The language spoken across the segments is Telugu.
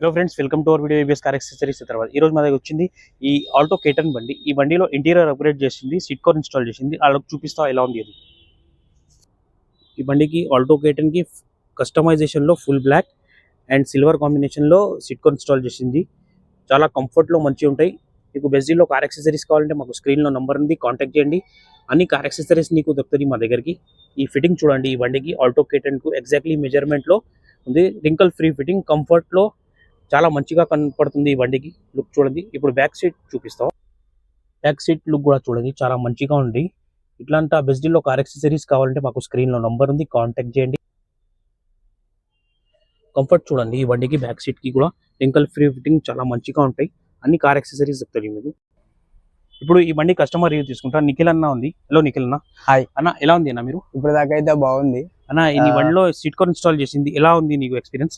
Hello friends, welcome to our video ABS car accessories. తర్వాత ఈ రోజు మా దగ్గర వచ్చింది ఈ ఆల్టో కేటన్ బండి. ఈ బండిలో ఇంటీరియర్ అప్గ్రేడ్ చేసింది, సీట్ కవర్ ఇన్స్టాల్ చేసింది. వాళ్ళకి చూపిస్తా ఎలా ఉంది అది. ఈ బండికి ఆల్టో కేటన్ కి కస్టమైజేషన్ లో full black and silver combination లో సీట్ కవర్ ఇన్స్టాల్ చేసింది. చాలా కంఫర్ట్ లో మంచిగా ఉంటాయి. మీకు బెస్టీలో కార్ యాక్సెసరీస్ కావాలంటే మాకు స్క్రీన్ లో నంబర్ ఉంది, కాంటాక్ట్ చేయండి. అన్ని కార్ యాక్సెసరీస్ నీకు దొరుకుతుంది మా దగ్గరికి. ఈ ఫిట్టింగ్ చూడండి, ఈ బండికి ఆల్టో కేటన్ కు ఎగ్జాక్ట్లీ మెజర్మెంట్ లో ఉంది. రింకల్ ఫ్రీ ఫిట్టింగ్, కంఫర్ట్ లో చాలా మంచిగా కనపడుతుంది. ఈ బండికి లుక్ చూడండి. ఇప్పుడు బ్యాక్ సీట్ చూపిస్తాం. బ్యాక్ సీట్ లుక్ కూడా చూడండి, చాలా మంచిగా ఉంది. ఇట్లాంటి బెస్ట్ డీల్లో కార్ యాక్సెసరీస్ కావాలంటే మాకు స్క్రీన్ లో నంబర్ ఉంది, కాంటాక్ట్ చేయండి. కంఫర్ట్ చూడండి, ఈ బండికి బ్యాక్ సీట్ కి కూడా రింకల్ ఫ్రీ ఫిట్టింగ్ చాలా మంచిగా ఉంటాయి. అన్ని కార్ యాక్సెసరీస్ చెప్తారు మీకు. ఇప్పుడు ఈ బండి కస్టమర్ రివ్యూ తీసుకుంటా. నిఖిల్ అన్న ఉంది. హలో నిఖిల్ అన్న. హాయ్ అన్న, ఎలా ఉంది అన్న మీరు? ఇప్పుడు దాకా అయితే బాగుంది అన్న, ఈ బండిలో సీట్ కవర్ ఇన్స్టాల్ చేసింది, ఎలా ఉంది నీకు ఎక్స్పీరియన్స్?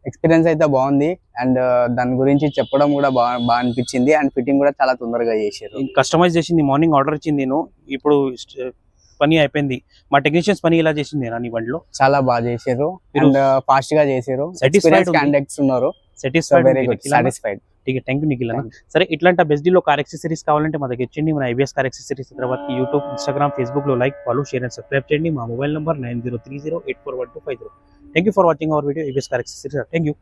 ఎక్స్పీరియన్స్ అయితే బాగుంది అండ్ దాని గురించి చెప్పడం కూడా బాగా అనిపించింది అండ్ ఫిట్టింగ్ కూడా చాలా తొందరగా చేశారు. కస్టమైజ్ చేసింది, మార్నింగ్ ఆర్డర్ ఇచ్చింది నేను, ఇప్పుడు పని అయిపోయింది. మా టెక్నీషియన్స్ పని ఇలా చేసింది నీ బండిలో చాలా బాగా చేశారు అండ్ ఫాస్ట్ గా చేశారు. సాటిస్ఫైడ్ కాంటాక్ట్స్ ఉన్నారు. Satisfied. Satisfied. Thank you Nikhil అన్న. సరే, ఇట్లాంటి బెస్ట్ డీల్లో కార్ యాక్సెసరీస్ కావాలంటే మా దగ్గర ఇచ్చేయండి. మన ఐబిఎస్ కార్ యాక్సెసరీస్ తర్వాత యూట్యూబ్, ఇన్స్టాగ్రామ్, ఫేస్బుక్ లో like, follow, share and subscribe చేయండి. మా mobile number 9030841250. Thank you for watching our video IBS car accessories. Thank you.